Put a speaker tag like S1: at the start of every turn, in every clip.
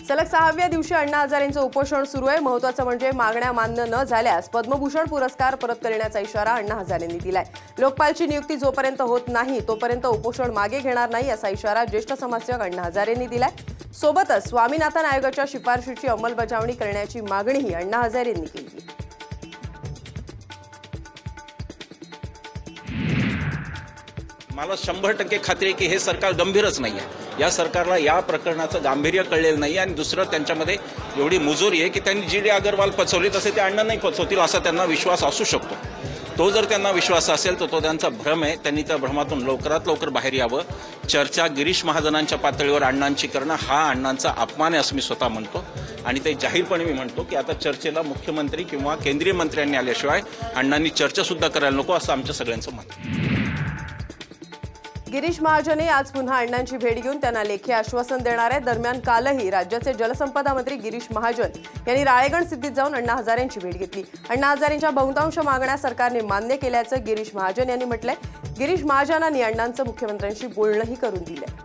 S1: सलग 6व्या दिवशी अण्णा हजारेंचं उपोषण सुरू आहे। महत्त्वाचं म्हणजे मागण्या मान्य न झाल्यास पद्मभूषण पुरस्कार परत करण्याचा इशारा अण्णा हजारेंनी दिलाय। लोकपालची नियुक्ती जोपर्यंत होत नाही तोपर्यंत उपोषण मागे घेणार नाही असा इशारा ज्येष्ठ समाजसेवक अण्णा हजारेंनी दिलाय। सोबतच स्वामीनाथन आयोगाच्या शिफारशीची अंमलबजावणी करण्याची मागणीही अण्णा हजारेंनी केली।
S2: मला 100% खात्री आहे की हे सरकार गंभीरच नाही आहे। या सरकारला या प्रकरणाचं गांभीर्य कळलेलं नाही आणि दुसरं त्यांच्यामध्ये एवढी मुजोरी आहे की त्यांनी जी.डी. अगरवाल पचवली तसे ते अण्णा नाही पचवतील असा त्यांना विश्वास असू शकतो। तो जर त्यांना विश्वास असेल तर तो त्यांचा भ्रम आहे। त्यांनी त्या भ्रमातून लवकरात लवकर बाहेर यावं। चर्चा गिरीश महाजनांच्या पातळीवर अण्णांची करणं हा अण्णांचा अपमान आहे असं मी स्वतः म्हणतो आणि ते जाहीरपणे मी म्हणतो की आता चर्चेला मुख्यमंत्री किंवा केंद्रीय मंत्र्यांनी आल्याशिवाय अण्णांनी चर्चा सुद्धा करायला नको असं आमच्या सगळ्यांचं मत आहे।
S1: गिरीश महाजन आज पुन्हा अण्णांची भेट घेऊन त्यांना लेखी आश्वासन देणार आहेत। दरम्यान कालही राज्याचे जलसंपदा मंत्री गिरीश महाजन यांनी राळेगण सिद्धीत जाऊन अण्णा हजारेंची भेट घेतली। अण्णा हजारेंच्या बहुतांश मागण्या सरकारने मान्य केल्याचं गिरीश महाजन यांनी म्हटलंय। गिरीश महाजनांनी अण्णांचं मुख्यमंत्र्यांशी बोलणंही करून दिलंय।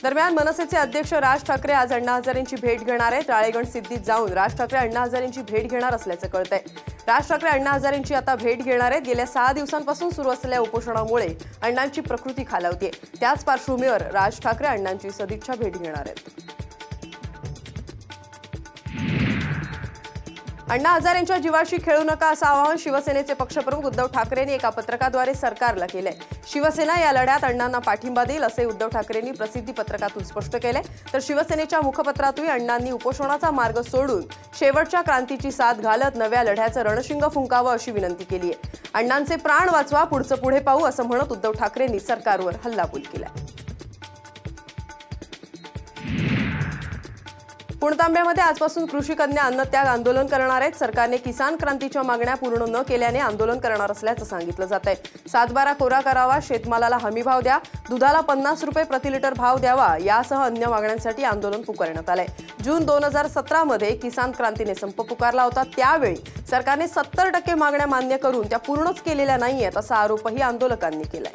S1: दरम्यान मनसेचे अध्यक्ष राज ठाकरे आज अण्णा हजारेंची भेट घेणार आहेत। राळेगण सिद्धीत जाऊन राज ठाकरे अण्णा हजारेंची भेट घेणार असल्याचं कळतंय। राज ठाकरे अण्णा हजारेंची आता भेट घेणार आहेत। गेल्या 6 दिवसांपासून सुरू असलेल्या उपोषणामुळे अण्णांची प्रकृती खालावतेय। त्याच पार्श्वभूमीवर राज ठाकरे अण्णांची सदिच्छा भेट घेणार आहेत। अण्णा हजारेंच्या जीवाशी खेळू नका असं आवाहन शिवसेनेचे पक्षप्रमुख उद्धव ठाकरेंनी एका पत्रकाद्वारे सरकारला केलंय। शिवसेना या लढ्यात अण्णांना पाठिंबा देईल असे उद्धव ठाकरेंनी प्रसिद्धी पत्रकातून स्पष्ट केलंय। तर शिवसेनेच्या मुखपत्रातूनही अण्णांनी उपोषणाचा मार्ग सोडून शेवटच्या क्रांतीची साथ घालत नव्या लढ्याचं रणशिंग फुंकावं अशी विनंती केली आहे। अण्णांचे प्राण वाचवा, पुढचं पुढे पाहू असं म्हणत उद्धव ठाकरेंनी सरकारवर हल्लाबोल केलाय। पुणतांब्यामध्ये आजपासून कृषी कन्या अन्नत्याग आंदोलन करणार आहेत। सरकारने किसान क्रांतीच्या मागण्या पूर्ण न केल्याने आंदोलन करणार असल्याचं सांगितलं जात आहे। 7/12 कोरा करावा, शेतमालाला हमीभाव द्या, दुधाला 50 रुपये प्रति लिटर भाव द्यावा यासह अन्य मागण्यांसाठी आंदोलन पुकारण्यात आलंय। जून 2017 मध्ये किसान क्रांतीने संप पुकारला होता। त्यावेळी सरकारने 70% मागण्या मान्य करून त्या पूर्णच केलेल्या नाहीयेत असा आरोपही आंदोलकांनी केलाय।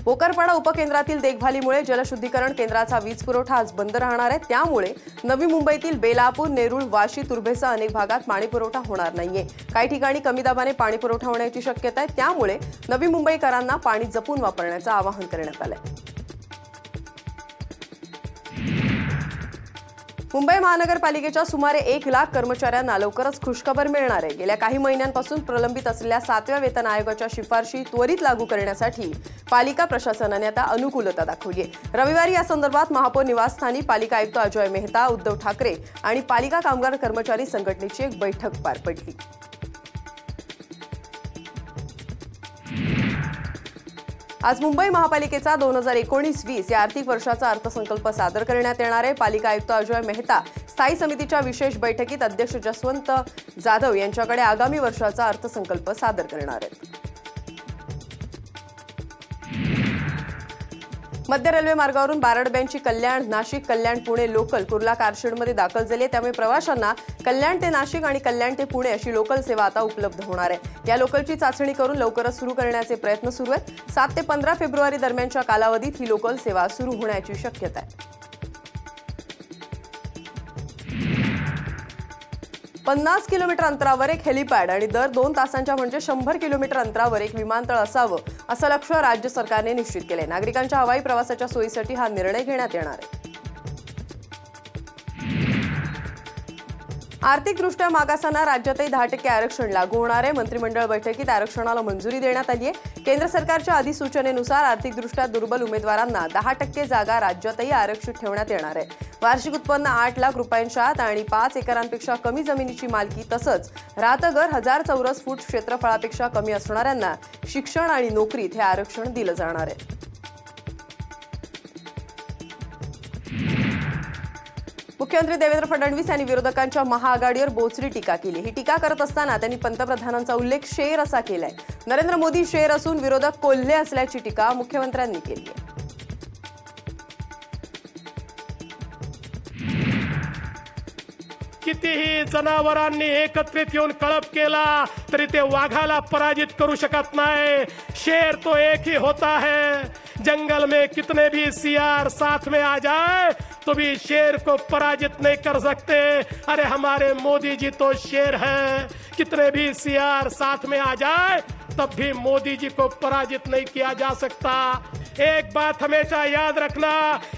S1: भोकरपाडा उपकेंद्रातील देखभालीमुळे जलशुद्धीकरण केंद्राचा वीज पुरवठा आज बंद राहणार आहे। त्यामुळे नवी मुंबईतील बेलापूर, नेरूळ, वाशी, तुर्भेसह अनेक भागात पाणी पुरवठा होणार नाहीये। काही ठिकाणी कमी दाबाने पाणी पुरवठा होण्याची शक्यता आहे। त्यामुळे नवी मुंबईकरांना पाणी जपून वापरण्याचं आवाहन करण्यात आलंय। मुंबई महानगरपालिकेच्या सुमारे 1 लाख कर्मचाऱ्यांना लवकरच खुशखबर मिळणार आहे। गेल्या काही महिन्यांपासून प्रलंबित असलेल्या 7व्या वेतन आयोगाच्या शिफारशी त्वरित लागू करण्यासाठी पालिका प्रशासनाने आता अनुकूलता दाखवली आहे। रविवारी या संदर्भात महापौर निवासस्थानी पालिका आयुक्त अजय मेहता, उद्धव ठाकरे आणि पालिका कामगार कर्मचारी संघटनेची एक बैठक पार पडली। आज मुंबई महापालिकेचा 2019-20 या आर्थिक वर्षाचा अर्थसंकल्प सादर करण्यात येणार आहे। पालिका आयुक्त अजय मेहता स्थायी समितीच्या विशेष बैठकीत अध्यक्ष जसवंत जाधव यांच्याकडे आगामी वर्षाचा अर्थसंकल्प सादर करणार आहेत। मध्य रेल्वे मार्गावरून बारडब्यांची कल्याण, नाशिक, कल्याण, पुणे लोकल कुर्ला कारशेडमध्ये दाखल झाली। त्यामुळे प्रवाशांना कल्याण ते नाशिक आणि कल्याण ते पुणे अशी लोकल सेवा आता उपलब्ध होणार आहे। या लोकलची चाचणी करून लवकरच सुरू करण्याचे प्रयत्न सुरू आहेत। 7 ते 15 फेब्रुवारी दरम्यानच्या कालावधीत ही लोकल सेवा सुरू होण्याची शक्यता आहे। 50 किलोमीटर अंतरावर एक हेलिपॅड आणि दर 2 तासांच्या म्हणजे 100 किलोमीटर अंतरावर एक विमानतळ असावं असं लक्ष्य राज्य सरकारने निश्चित केलंय। नागरिकांच्या हवाई प्रवासाच्या सोयीसाठी हा निर्णय घेण्यात येणार आहे। आर्थिकदृष्ट्या मागासांना राज्यातही 10% आरक्षण लागू होणार आहे। मंत्रिमंडळ बैठकीत आरक्षणाला मंजुरी देण्यात आली आहे। केंद्र सरकारच्या अधिसूचनेनुसार आर्थिकदृष्ट्या दुर्बल उमेदवारांना 10% जागा राज्यातही आरक्षित ठेवण्यात येणार आहे। वार्षिक उत्पन्न 8 लाख रुपयांच्या आत आणि 5 एकरांपेक्षा कमी जमिनीची मालकी तसंच राहतं घर 1000 चौरस फूट क्षेत्रफळापेक्षा कमी असणाऱ्यांना शिक्षण आणि नोकरीत हे आरक्षण दिलं जाणार आहे। मुख्यमंत्री देवेंद्र फडणवीस यांनी विरोधकांच्या महाआघाडीवर बोचरी टीका केली। ही टीका करत असताना त्यांनी पंतप्रधानांचा उल्लेख शेर असा केलाय। नरेंद्र मोदी शेर असून विरोधक कोल्हे असल्याची टीका मुख्यमंत्र्यांनी केली आहे।
S3: किती कितीही जनावरांनी एकत्रित येऊन कळप केला तरी ते वाघाला पराजित करू शकत नाही। शेर तो एक ही होता है। जंगल में कितने भी सियार साथ में आ जाए तो भी शेर को पराजित नहीं कर सकते। अरे हमारे मोदी जी तो शेर है, कितने भी सियार साथ में आ जाए तब भी मोदी जी को पराजित नहीं किया जा सकता। एक बात हमेशा याद रखना,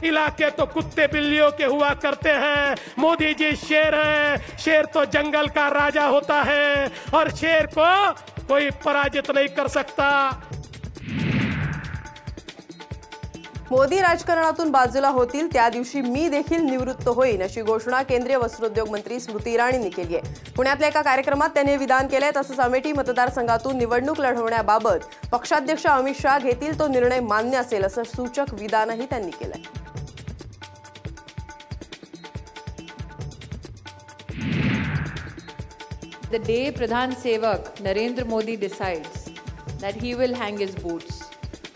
S3: इलाके तो कुत्ते बिल्लियों के हुआ करते हैं, मोदी जी शेर है। शेर तो जंगल का राजा होता है और शेर को कोई पराजित नहीं कर सकता।
S1: मोदी राजकारणातून बाजूला होतील त्या दिवशी मी देखील निवृत्त होईन अशी घोषणा केंद्रीय वस्त्रोद्योग मंत्री स्मृती इराणींनी केली आहे। पुण्यातल्या एका कार्यक्रमात त्यांनी विधान केलंय। तसंच अमेठी मतदारसंघातून निवडणूक लढवण्याबाबत पक्षाध्यक्ष अमित शाह घेतील तो निर्णय मान्य असेल असं सूचक विधानही त्यांनी केलंय।
S4: The day Pradhan Sevak Narendra Modi decides that he will hang his boots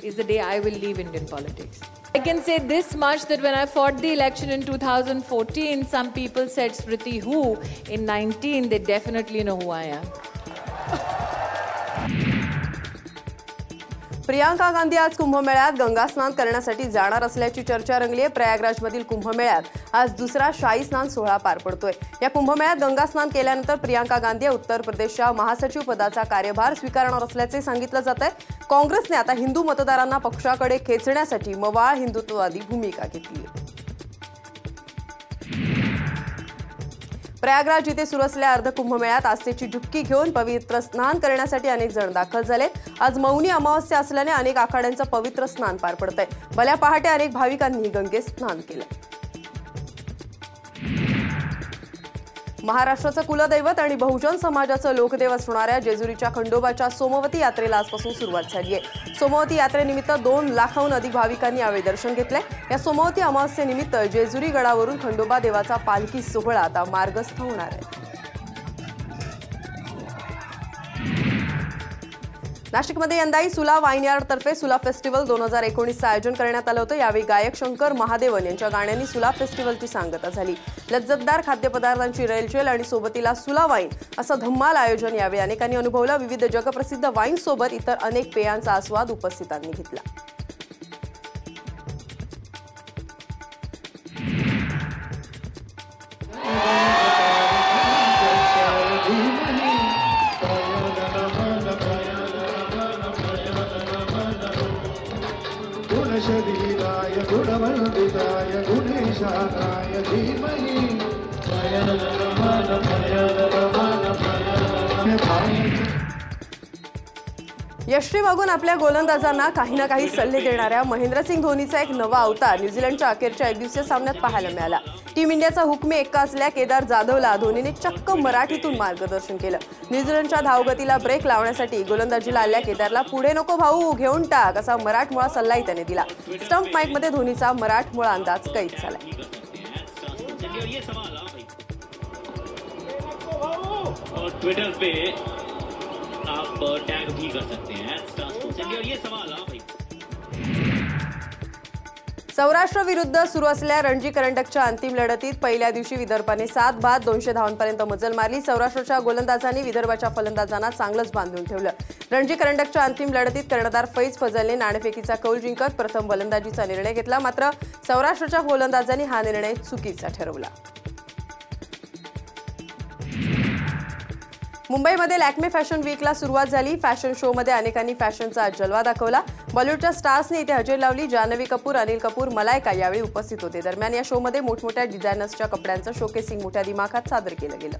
S4: is the day I will leave Indian politics. I can say this much, that when I fought the election in 2014, some people said Smriti who? In 19, they definitely know who I am.
S1: Priyanka Gandhi आज कुंभमेळ्यात गंगा स्नान करण्यासाठी जाणार असल्याची चर्चा रंगली आहे। प्रयागराजमधील कुंभमेळ्यात आज दुसरा शाही स्नान सोहळा पार पडतोय। या कुंभमेळ्यात गंगा स्नान केल्यानंतर प्रियांका गांधी उत्तर प्रदेशच्या महासचिव पदाचा कार्यभार स्वीकारणार असल्याचे सांगितलं जात आहे। काँग्रेसने आता हिंदू मतदारांना पक्षाकडे खेचण्यासाठी मवाळ हिंदुत्ववादी भूमिका घेतली आहे। प्रयागराज इथे सुरू असलेल्या अर्ध कुंभमेळ्यात आस्थेची डुबकी घेऊन पवित्र स्नान करण्यासाठी अनेक जण दाखल झालेत। आज मौनी अमावस्या असल्याने अनेक आखाड्यांचं पवित्र स्नान पार पडतंय। भल्या पहाटे अनेक भाविकांनी गंगेत स्नान केलं। महाराष्ट्राचं कुलदैवत आणि बहुजन समाजाचं लोकदेव असणाऱ्या जेजुरीच्या खंडोबाच्या सोमवती यात्रेला आजपासून सुरुवात झाली आहे। सोमवती यात्रेनिमित्त 2 लाखाहून अधिक भाविकांनी यावेळी दर्शन घेतलंय। या सोमवती अमावस्येनिमित्त जेजुरी गडावरून खंडोबा देवाचा पालखी सोहळा आता मार्गस्थ होणार आहे। नाशिकमध्ये यंदाही सुला वाईनयार्ड तर्फे सुला फेस्टिवल 2019चं आयोजन करण्यात आलं होतं। यावेळी गायक शंकर महादेवन यांच्या गाण्यांनी सुला फेस्टिवलची सांगता झाली। लज्जतदार खाद्यपदार्थांची रेलचेल आणि सोबतीला सुला वाईन असं धम्माल आयोजन यावेळी अनेकांनी अनुभवलं। विविध जगप्रसिद्ध वाईन सोबत इतर अनेक पेयांचा आस्वाद उपस्थितांनी घेतला।
S5: शरीराय गुणवंदिताय गुणेशानाय धीमहि
S1: यष्टी मागून आपल्या गोलंदाजांना काही ना काही सल्ले देणाऱ्या महेंद्रसिंग धोनीचा एक नवा अवतार न्यूझीलंडच्या अखेरच्या एकदिवसीय सामन्यात पाहायला मिळाला। टीम इंडियाचा हुकमी एक्का असलेल्या केदार जाधवला धोनीने चक्क मराठीतून मार्गदर्शन केलं। न्यूझीलंडच्या धावगतीला ब्रेक लावण्यासाठी गोलंदाजीला आलेल्या केदारला पुढे नको भाऊ घेऊन टाक असा मराठमोळा सल्लाही त्याने दिला। स्टंप माईकमध्ये धोनीचा मराठमोळा अंदाज कैद झाला।
S6: ट्विटर पे आप टैग भी कर सकते हैं और ये सवाल भाई।
S1: सौराष्ट्र विरुद्ध सुरू असलेल्या रणजी करंडकच्या अंतिम लढतीत पहिल्या दिवशी विदर्भाने 7 बाद 200 धावांपर्यंत मजल मारली। सौराष्ट्रच्या गोलंदाजांनी विदर्भाच्या फलंदाजांना चांगलंच बांधून ठेवलं। रणजी करंडकच्या अंतिम लढतीत कर्णधार फैज फजलने नाणेफेकीचा कौल जिंकत प्रथम गोलंदाजीचा निर्णय घेतला। मात्र सौराष्ट्रच्या गोलंदाजांनी हा निर्णय चुकीचा ठरवला। मुंबईमध्ये लॅक्मे फॅशन वीकला सुरुवात झाली। फॅशन शो मध्ये अनेकांनी फॅशनचा जलवा दाखवला। बॉलिवूडच्या स्टार्सने इथे हजेरी लावली। जान्हवी कपूर, अनिल कपूर, मलायका यावेळी उपस्थित होते। दरम्यान या शो मध्ये मोठमोठ्या डिझायनर्सच्या कपड्यांचं शोकेसिंग मोठ्या दिमाखात सादर केलं गेलं।